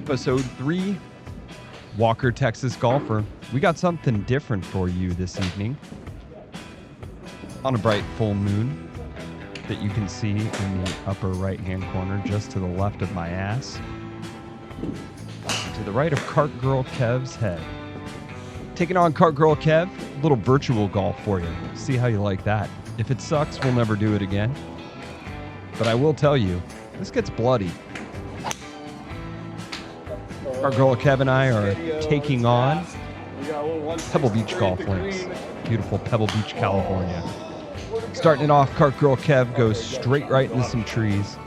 Episode 3, Walker, Texas Golfer. We got something different for you this evening. On a bright full moon that you can see in the upper right-hand corner, just to the left of my ass. To the right of Kart Girl Kev's head. Taking on Kart Girl Kev, a little virtual golf for you. See how you like that. If it sucks, we'll never do it again. But I will tell you, this gets bloody. Our girl Kev and I are taking on Pebble Beach Golf Links. Beautiful Pebble Beach, California. Starting it off, Kart Girl Kev goes straight right into some trees.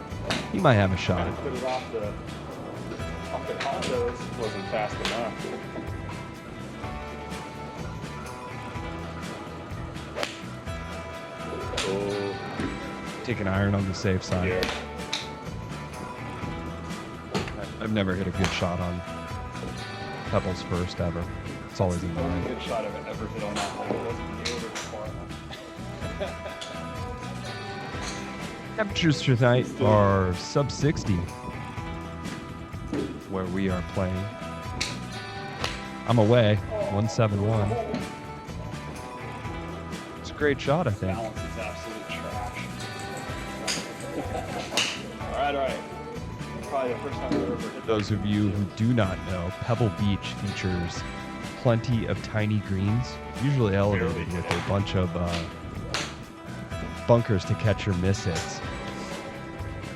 He might have a shot. Put it off the condos. Wasn't fast enough. Oh. Take an iron on the safe side. Yeah. I've never hit a good shot on Pebble's first ever. It's always in The only mine. good shot I've ever hit on that hole wasn't nailed or far enough. Temperatures tonight are sub 60 where we are playing. I'm away, 171. It's a great shot, I think. Balance is absolute trash. all right. Probably the first time I've ever hit. Those of you who do not know, Pebble Beach features plenty of tiny greens, usually elevated with a bunch of bunkers to catch your miss hits.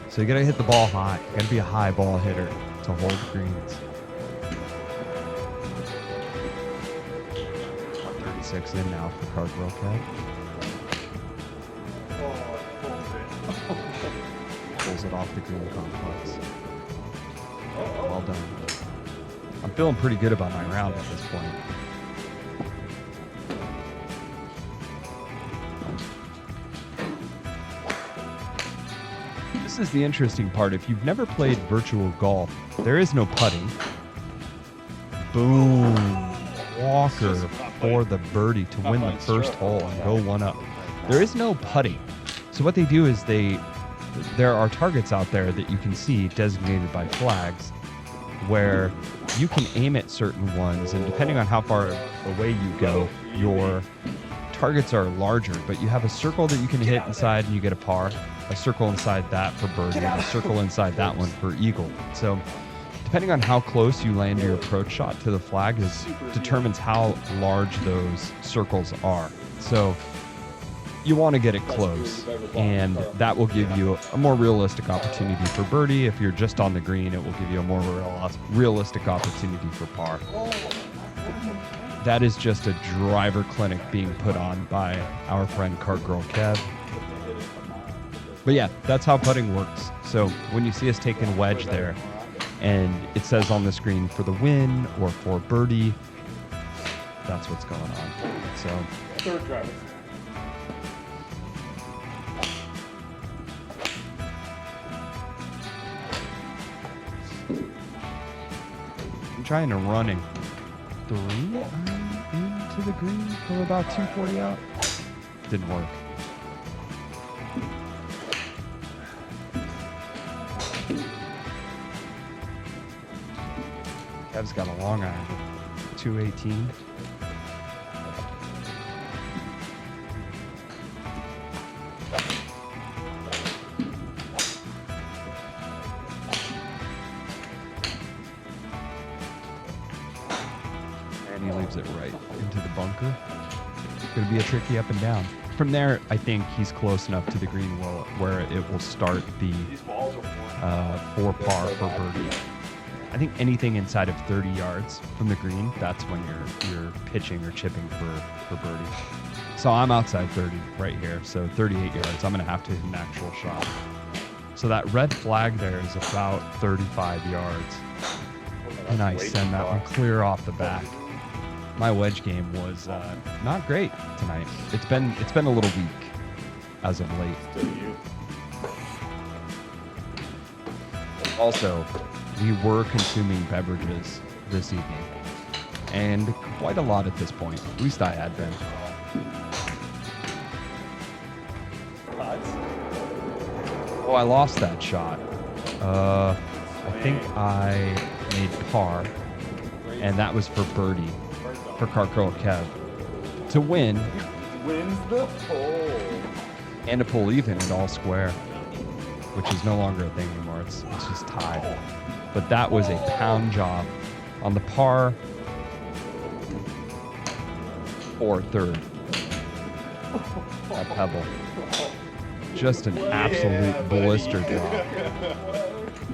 So you gotta hit the ball high. You gotta be a high ball hitter to hold greens. 136 in now for Kart Girl Kev. Pulls it off the green complex. Well done. I'm feeling pretty good about my round at this point. This is the interesting part. If you've never played virtual golf, there is no putting. Boom. Walker for the birdie to win the first hole and go one up. There is no putting. So what they do is there are targets out there that you can see designated by flags where you can aim at certain ones, and depending on how far away you go, your targets are larger, but you have a circle that you can hit inside and you get a par, a circle inside that for birdie, and a circle inside that one for eagle. So depending on how close you land your approach shot to the flag determines how large those circles are. So you want to get it close, and that will give you a more realistic opportunity for birdie. If you're just on the green, it will give you a more realistic opportunity for par. That is just a driver clinic being put on by our friend Kart Girl Kev. But yeah, that's how putting works. So when you see us taking wedge there, and it says on the screen for the win or for birdie, that's what's going on. So Third driver. I'm trying to run in 3 iron into the green from about 240 out. Didn't work. Kev's got a long iron, 218. And he leaves it right into the bunker. It's going to be a tricky up and down. From there, I think he's close enough to the green where it will start the These balls are 4 par for birdie. I think anything inside of 30 yards from the green, that's when you're pitching or chipping for birdie. So I'm outside 30 right here. So 38 yards, I'm going to have to hit an actual shot. So that red flag there is about 35 yards. And I send that one clear off the back. My wedge game was not great tonight. It's been a little weak as of late. still you. Also, we were consuming beverages this evening, and quite a lot at this point. At least I had been. Oh, I lost that shot. I think I made par, and that was for birdie, for Kart Girl Kev, to win. Wins the hole. And to pull even at all square, which is no longer a thing anymore. It's just tied. But that was a pound job on the par or third at Pebble. Just an absolute blister drop.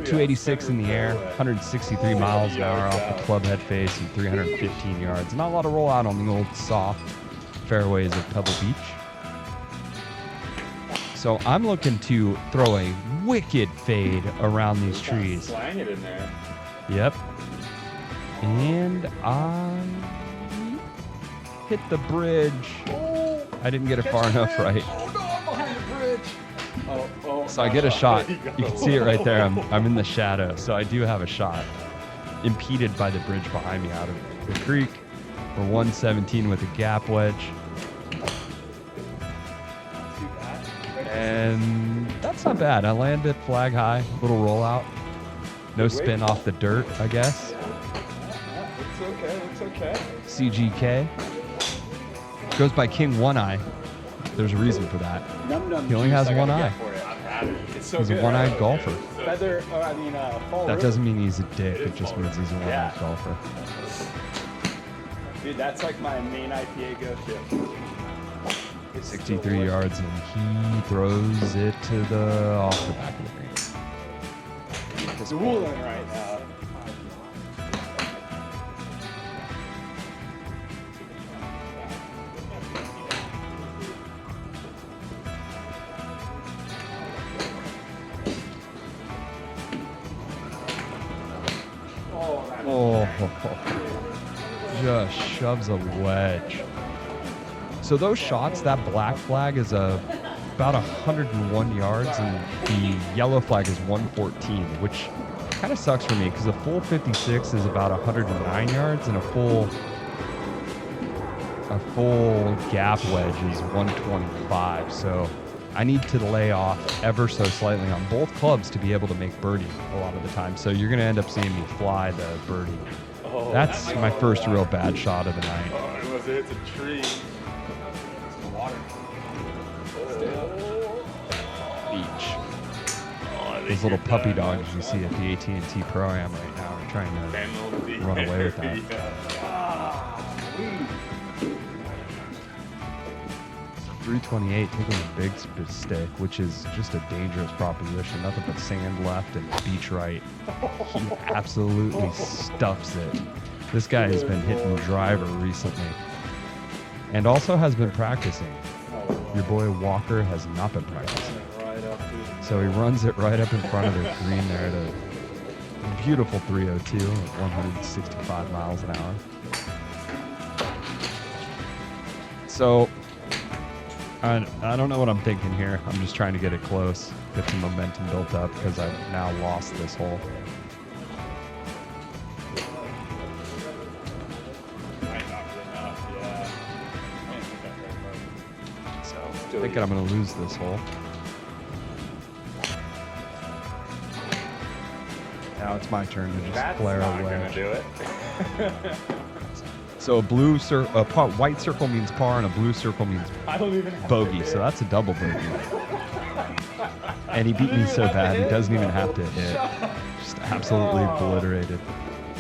286 in the air, 163 miles an hour off the club head face, and 315 yards. Not a lot of rollout on the old soft fairways of Pebble Beach. So I'm looking to throw a wicked fade around these trees. Slang it in there. Yep. And I hit the bridge. I didn't get it far enough right. Oh no, I'm behind the bridge. So I get a shot. You can see it right there. I'm in the shadow. So I do have a shot. Impeded by the bridge behind me out of the creek. We're 117 with a gap wedge. And that's not bad. I landed flag high, little rollout. No spin off the dirt, I guess. Looks okay. CGK. Goes by King One Eye. There's a reason for that. He only has one eye. He's a one-eyed golfer. That doesn't mean he's a dick. It just means he's a one-eyed golfer. Dude, that's like my main IPA go-to. 63 yards, and he throws it to the off the back of the green. Dueling right now. Oh, just shoves a wedge. So those shots, that black flag is about 101 yards, and the yellow flag is 114, which kind of sucks for me because a full 56 is about 109 yards, and a full gap wedge is 125. So I need to lay off ever so slightly on both clubs to be able to make birdie a lot of the time. So you're going to end up seeing me fly the birdie. That's my first real bad shot of the night. Oh, it's a tree. Beach. Those little puppy dogs you see at the AT&T Pro-Am right now are trying to run away with that. 328, taking a big stick, which is just a dangerous proposition. Nothing but sand left and beach right. He absolutely stuffs it. This guy has been hitting driver recently and also has been practicing. Your boy Walker has not been practicing. So he runs it right up in front of the green there at a beautiful 302 at 165 miles an hour. So I don't know what I'm thinking here. I'm just trying to get it close, get some momentum built up because I've now lost this hole. So I'm thinking I'm going to lose this hole. Now it's my turn to just flare away. That's not gonna do it. So a white circle means par, and a blue circle means bogey. So that's a double bogey. And he beat me so bad, he doesn't even have to hit. Just absolutely obliterated.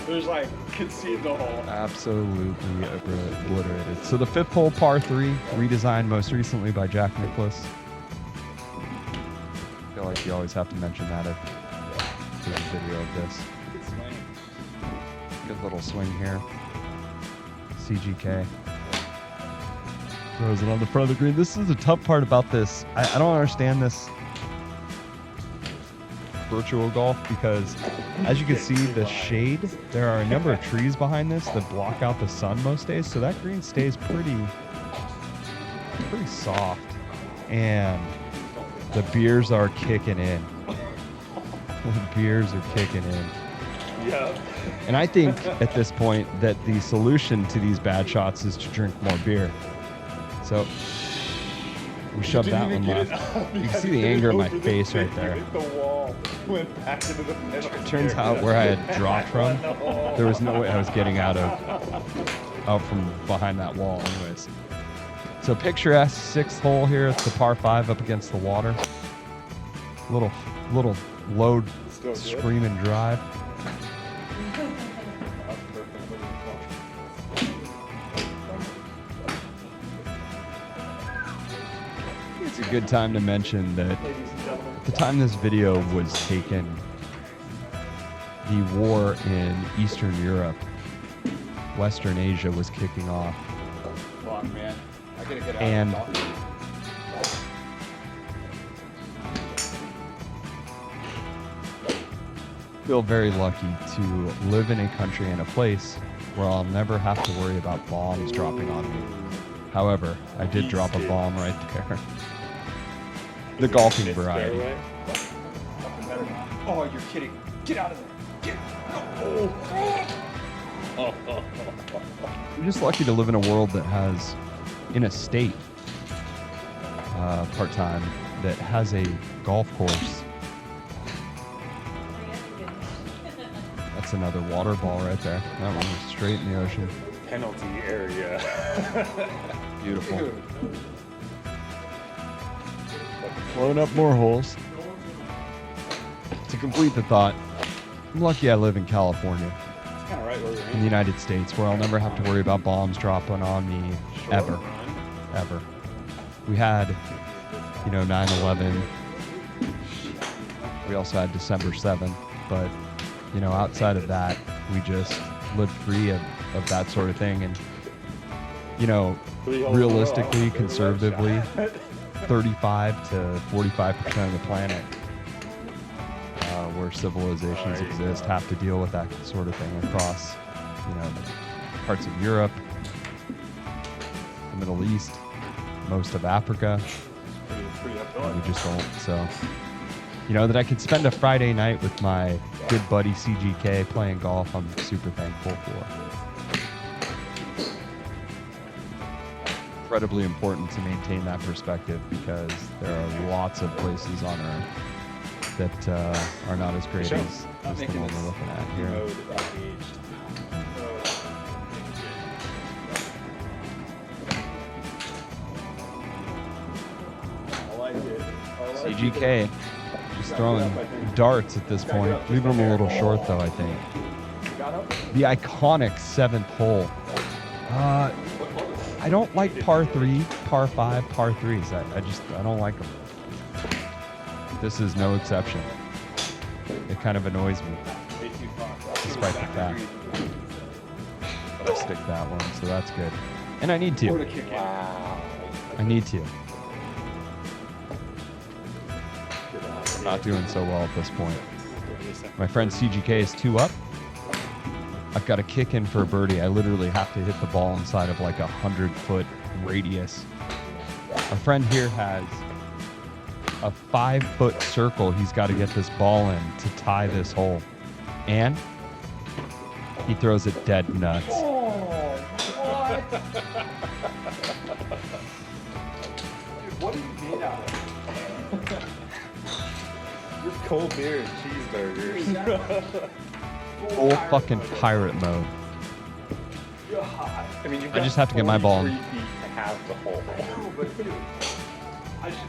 There's like, concede the hole. Absolutely obliterated. So the fifth hole, par 3, redesigned most recently by Jack Nicklaus. I feel like you always have to mention that if there's a video of this. Good swing. Good little swing here. CGK throws it on the front of the green. This is the tough part about this. I don't understand this virtual golf because, as you can see, the shade, there are a number of trees behind this that block out the sun most days, so that green stays pretty soft, and the beers are kicking in. The beers are kicking in. Yep. And I think at this point that the solution to these bad shots is to drink more beer. So We shoved that one left. You can see the anger in my face right there. Hit the wall. Went back into the middle. It turns out where I had dropped from, there was no way I was getting out from behind that wall anyways. So picturesque sixth hole here. It's the par 5 up against the water. Little load screaming drive. It's a good time to mention that at the time this video was taken, the war in Eastern Europe, Western Asia was kicking off. Come on, man. I gotta get out. And feel very lucky to live in a country and a place where I'll never have to worry about bombs dropping on me. However, I did drop a bomb right there. The golfing variety. Oh, you're kidding. Get out of there. Get. Oh. I'm just lucky to live in a world that has, in a state, part-time, that has a golf course. That's another water ball right there. That one was straight in the ocean. Penalty area. Beautiful. Floating up more holes. To complete the thought, I'm lucky I live in California, It's kind of right where you're in the United States, where I'll never have to worry about bombs dropping on me, ever. Ever. We had, 9/11. We also had December 7th, but, outside of that, we just lived free of that sort of thing. And, realistically, conservatively, 35 to 45% of the planet where civilizations exist have to deal with that sort of thing across, parts of Europe, the Middle East, most of Africa. And we just don't. So, that I could spend a Friday night with my good buddy CGK playing golf, I'm super thankful for. Incredibly important to maintain that perspective, because there are lots of places on Earth that are not as great as the one we're looking at here. CGK just throwing darts at this point. Leaving them a little short though, I think. The iconic 7th hole. I don't like par 3, par 5, par 3s. I don't like them. This is no exception. It kind of annoys me, despite the fact. But I stick that one, so that's good. And I need to. Wow. I need to. I'm not doing so well at this point. My friend CGK is 2 up. I've got a kick in for a birdie. I literally have to hit the ball inside of like 100-foot radius. Our friend here has a 5-foot circle he's got to get this ball in to tie this hole. And he throws it dead nuts. Oh, what? Dude, what are you made out of? You're cold beer and cheeseburgers. Full fucking pirate mode. I mean, I just have to get my ball 43 feet to have the hole.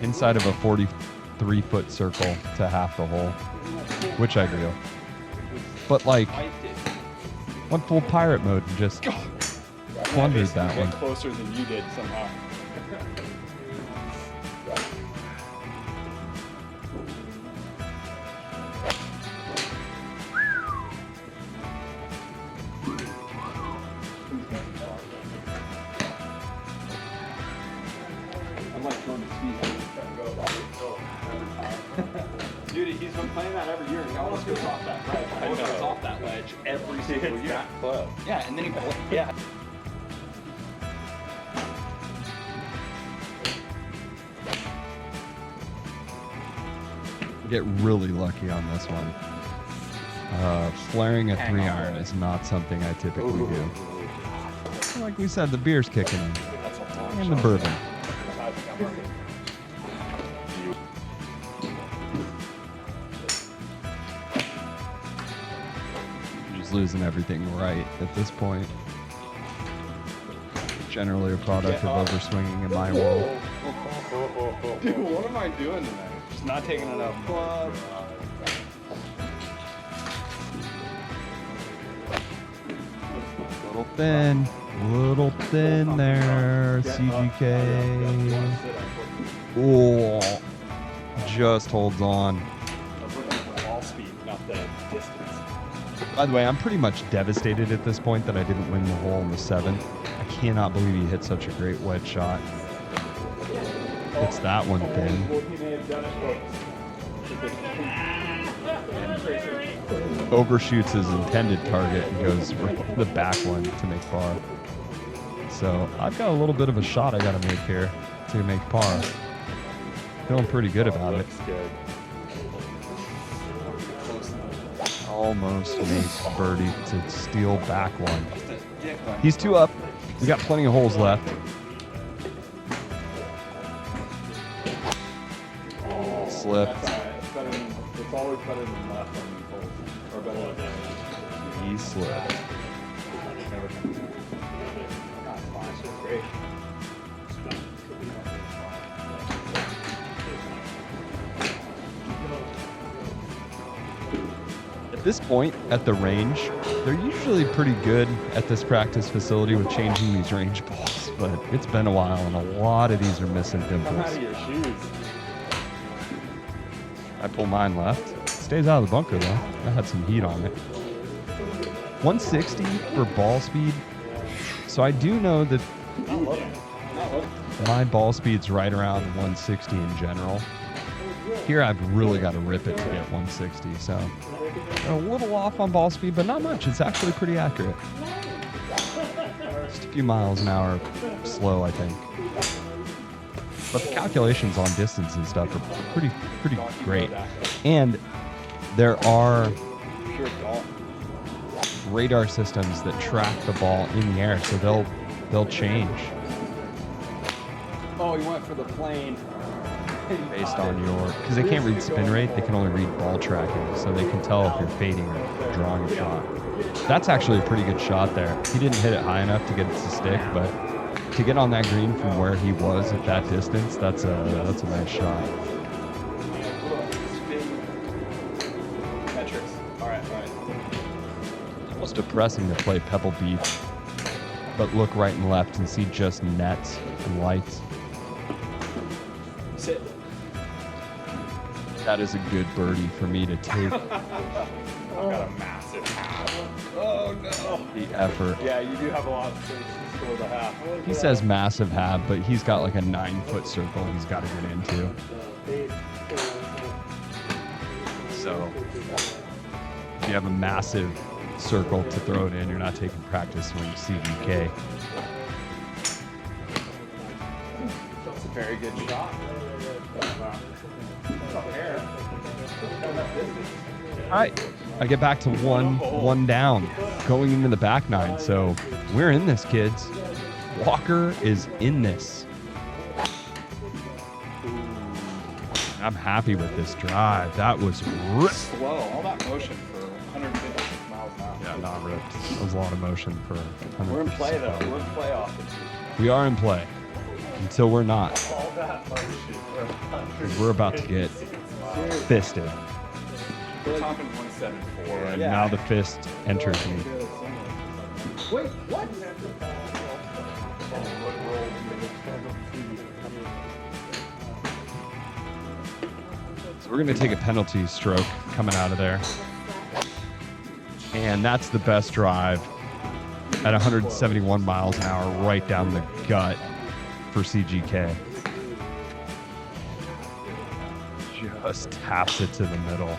inside of a 43-foot circle to half the hole, which I do. But like, went full pirate mode and just plundered that one. Closer than you did somehow. Dude, he's been playing that every year, and he almost goes off that ledge. He almost goes off that ledge every single year. That club. Yeah, and then he yeah. Get really lucky on this one. Flaring a 3-iron is not something I typically do. Like we said, the beer's kicking in. And the bourbon. losing everything right at this point. Generally a product of overswinging in my world. Dude, what am I doing tonight? Just not taking enough club. Little thin there, CGK. Oh, just holds on. Ball speed, not the distance. By the way, I'm pretty much devastated at this point that I didn't win the hole in the 7th. I cannot believe he hit such a great wedge shot. It's that one thin. Overshoots his intended target and goes for the back one to make par. So I've got a little bit of a shot I got to make here to make par. Feeling pretty good about it. Almost makes birdie to steal back one. He's 2 up. We got plenty of holes left. Slipped. It's always better than left on these holes. Or better than He slipped. Great. At this point, at the range, they're usually pretty good at this practice facility with changing these range balls, but it's been a while and a lot of these are missing Come out dimples. of your shoes. I pull mine left. Stays out of the bunker though. I had some heat on it. 160 for ball speed. So I do know that my ball speed's right around 160 in general. Here I've really got to rip it to get 160, so a little off on ball speed, but not much. It's actually pretty accurate. Just a few miles an hour slow, I think. But the calculations on distance and stuff are pretty great. And there are radar systems that track the ball in the air, so they'll change Oh, he went for the plane. based on your, because they can't read spin rate, they can only read ball tracking, so they can tell if you're fading or drawing a shot. That's actually a pretty good shot there. He didn't hit it high enough to get it to stick, but to get on that green from where he was at that distance, that's a nice shot. Metrics. All right. Almost depressing to play Pebble Beach, but look right and left and see just nets and lights. Sit. That is a good birdie for me to take. I've got a massive half. Oh no. The effort. Yeah, you do have a lot of space to score the half. He says massive half, but he's got like a 9-foot circle he's got to get into. So if you have a massive circle to throw it in, you're not taking practice swing CGK. That's a very good shot. All right, I get back to one down, going into the back nine. So we're in this, kids. Walker is in this. I'm happy with this drive. That was ripped. Slow. All that motion for 150 miles an hour. Yeah, not ripped. That was a lot of motion for 100. We're in play though. We're in playoff. We are in play until we're not. All that motion. 'Cause we're about to get fisted. We're talking 174. And now the fist enters me. Wait, what? So we're going to take a penalty stroke coming out of there. And that's the best drive at 171 miles an hour right down the gut for CGK. Just taps it to the middle.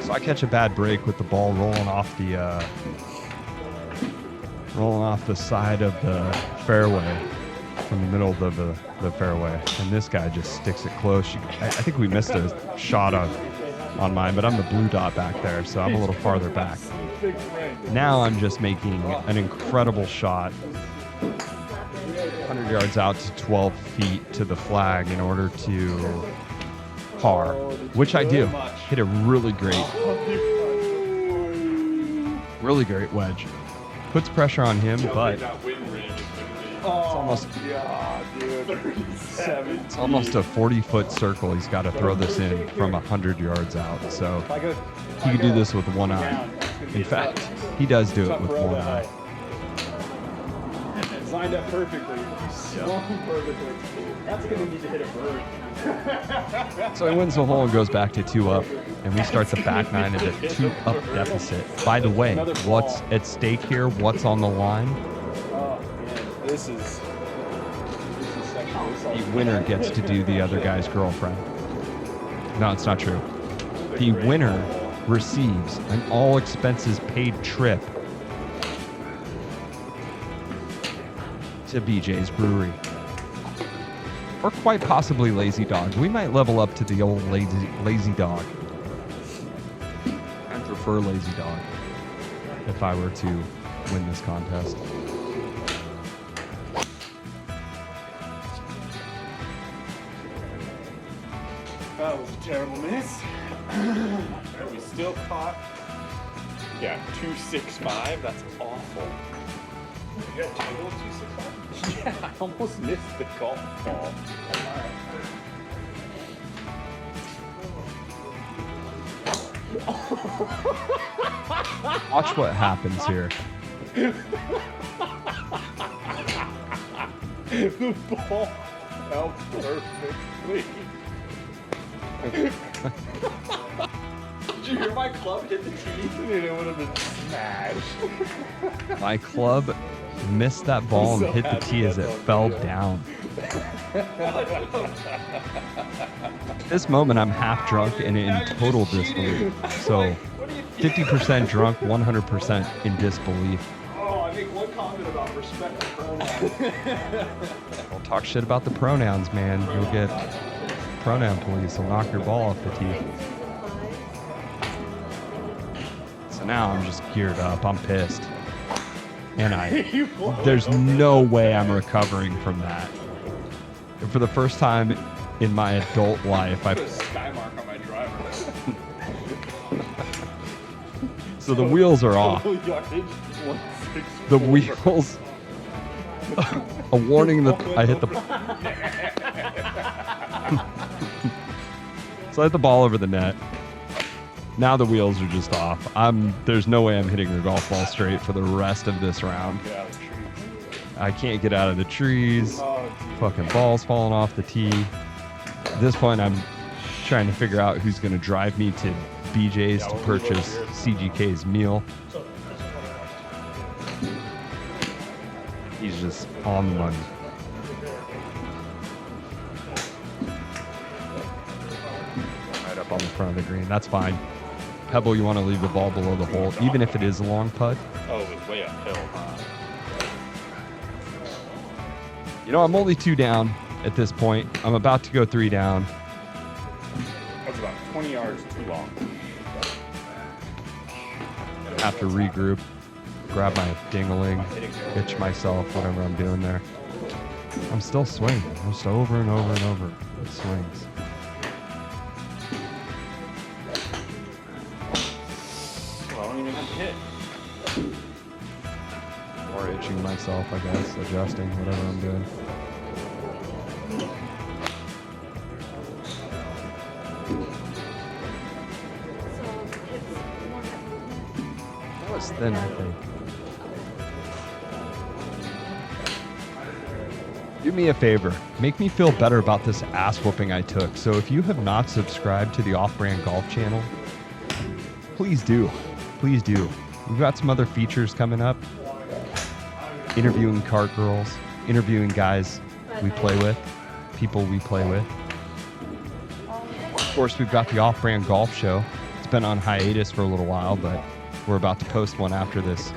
So I catch a bad break with the ball rolling off the side of the fairway, from the middle of the fairway, and this guy just sticks it close. I think we missed a shot on mine, but I'm the blue dot back there, so I'm a little farther back. Now I'm just making an incredible shot. 100 yards out to 12 feet to the flag in order to par, which I do. Hit a really great wedge. Puts pressure on him, but it's almost a 40-foot circle. He's got to throw this in from 100 yards out. So he can do this with one eye. In fact, he does do it with one eye. Lined up perfectly. He swung perfectly. That's going to need to hit a bird. So he wins the hole and goes back to 2 up, and we start the back 9 at a 2 up deficit. By the way, what's at stake here? What's on the line? Oh man, this is the winner gets to do the other guy's girlfriend. No, it's not true. The winner receives an all expenses paid trip to BJ's Brewery. Or quite possibly Lazy Dog. We might level up to the old Lazy Dog. I prefer Lazy Dog if I were to win this contest. That was a terrible miss. We still caught. Yeah, 265. That's awful. You got total 265? Yeah, I almost missed the golf ball. Watch what happens here. The ball fell perfectly. Did you hear my club hit the tee? Dude, it would have been smashed. My club missed that ball and hit the tee as it fell down. At this moment, I'm half drunk and in total disbelief. So 50% drunk, 100% in disbelief. Oh, I make one comment about respect the pronouns. Don't talk shit about the pronouns, man. You'll get pronoun police. They'll knock your ball off the tee. So now I'm just geared up. I'm pissed. And there's no way I'm recovering from that. And for the first time in my adult life, I put a sky mark on my driver. So the wheels are off. The wheels. A warning that I hit the. So I hit the ball over the net. Now the wheels are just off. There's no way I'm hitting a golf ball straight for the rest of this round. I can't get out of the trees. Fucking balls falling off the tee. At this point, I'm trying to figure out who's going to drive me to BJ's to purchase CGK's meal. He's just on the money. Right up on the front of the green. That's fine. Pebble, you want to leave the ball below the hole, even if it is a long putt? Oh, it was way uphill, huh? You know, I'm only 2 down at this point. I'm about to go 3 down. That's about 20 yards too long. Have to regroup, grab my ding-a-ling, pitch myself, whatever I'm doing there. I'm still swinging, just over and over and over. It swings. Well, I don't even have to hit. Or itching myself, I guess, adjusting, whatever I'm doing. That was thin, I think. Do me a favor. Make me feel better about this ass whooping I took. So if you have not subscribed to the Off-Brand Golf channel, please do. Please do. We've got some other features coming up. Interviewing Kart girls, interviewing guys we play with, people we play with. Of course, we've got the Off-Brand Golf show. It's been on hiatus for a little while, but we're about to post one after this.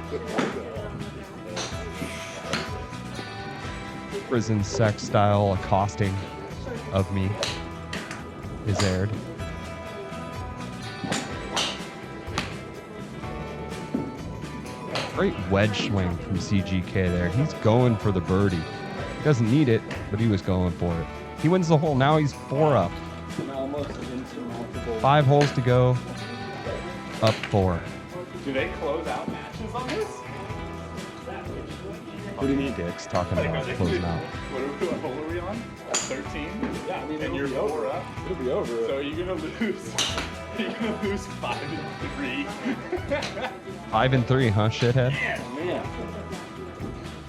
Prison sex style accosting of me is aired. Great wedge swing from CGK there. He's going for the birdie. He doesn't need it, but he was going for it. He wins the hole. Now he's 4 up. Almost insurmountable. 5 holes to go. Up 4. Do they close out matches on this? What do you mean? Dick's talking about closing out. What hole are we on? 13? Yeah, I mean, And you're 4 up? It'll be over. So you're gonna lose. You're gonna lose 5 and 3. 5 and 3, huh, shithead? Man.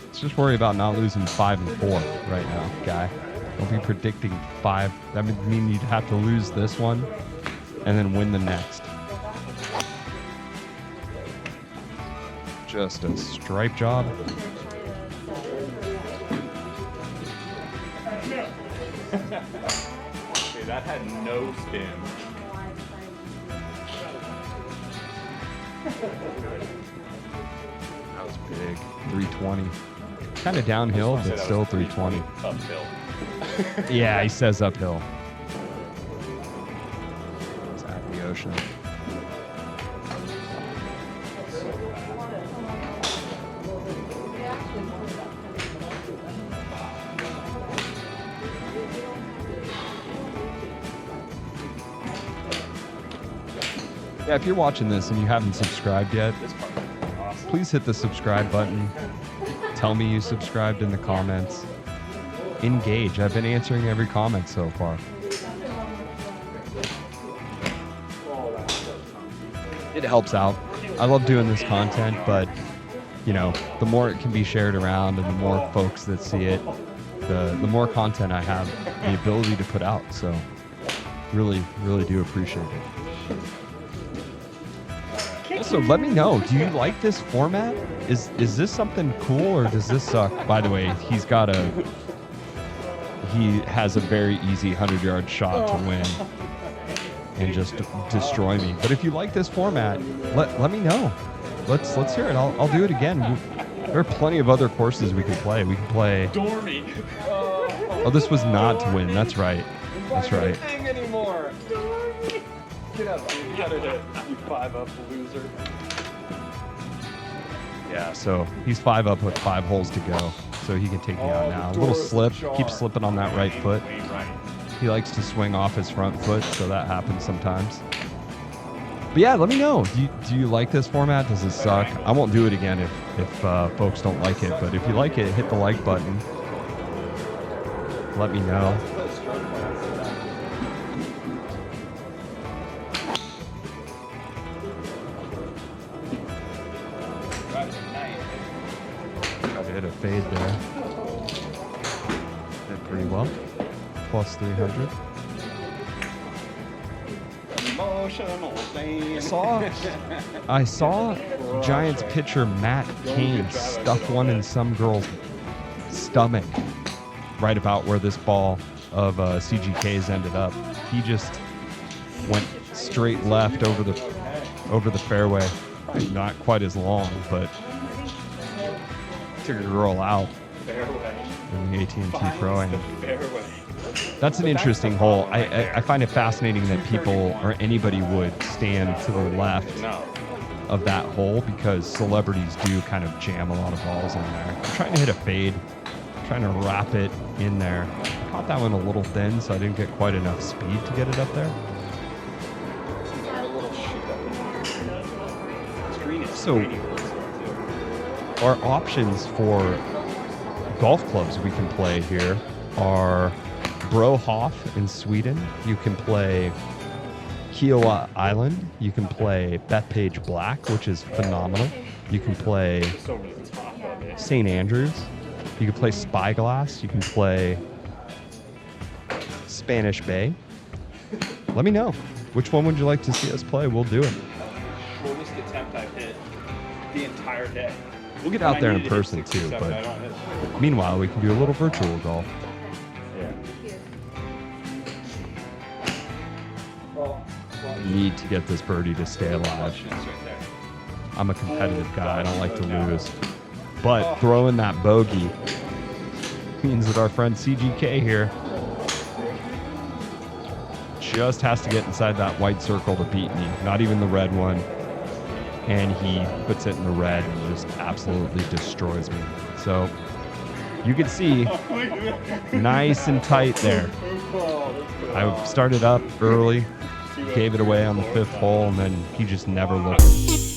Let's just worry about not losing 5 and 4 right now, guy. Don't be predicting 5. That would mean you'd have to lose this one and then win the next. Just a stripe job. Okay, that had no spin. That was big. 320. Kind of downhill, I said but that still was 320. Uphill. Yeah, he says uphill. It's at the ocean. Yeah, if you're watching this and you haven't subscribed yet, This part is awesome. please hit the subscribe button. Tell me you subscribed in the comments. Engage. I've been answering every comment so far. It helps out. I love doing this content, but you know, the more it can be shared around and the more folks that see it, the more content I have the ability to put out. So really, really do appreciate it. Also, let me know. Do you like this format? Is this something cool or does this suck? By the way, he has a very easy 100-yard shot to win and just destroy me. But if you like this format, let me know. Let's hear it. I'll do it again. There are plenty of other courses we can play. We can play. Dormy. Oh, this was not to win. That's right. That's right. Thing anymore. Get up, dude. You gotta hit. You 5 up loser. Yeah, so he's 5 up with 5 holes to go. So he can take me out now. A little slip. Keep slipping on that right foot. He likes to swing off his front foot, so that happens sometimes. But yeah, let me know. Do you like this format? Does it suck? I won't do it again if folks don't like it. But if you like it, hit the like button. Let me know. Tried to hit a fade there. Did pretty well. Plus 300. Emotional thing. I saw Giants pitcher Matt Cain stuff one in some girl's stomach right about where this ball of CGK's ended up. He just went straight left over the fairway. Not quite as long, but took a girl out in the AT&T Pro-Am. That's an interesting hole. I find it fascinating that people or anybody would stand to the left of that hole because celebrities do kind of jam a lot of balls in there. I'm trying to hit a fade, trying to wrap it in there. I caught that one a little thin, so I didn't get quite enough speed to get it up there. So our options for golf clubs we can play here are Brohof in Sweden. You can play Kiowa Island. You can play Bethpage Black, which is phenomenal. You can play St. Andrews. You can play Spyglass. You can play Spanish Bay. Let me know. Which one would you like to see us play? We'll do it. Shortest attempt I've hit the entire day. We'll get out there in person too, but meanwhile, we can do a little virtual golf. Need to get this birdie to stay alive. I'm a competitive guy. I don't like to lose. But throwing that bogey means that our friend CGK here just has to get inside that white circle to beat me. Not even the red one. And he puts it in the red and just absolutely destroys me. So You can see nice and tight there. I started up early, gave it away on the 5th hole, and then he just never looked.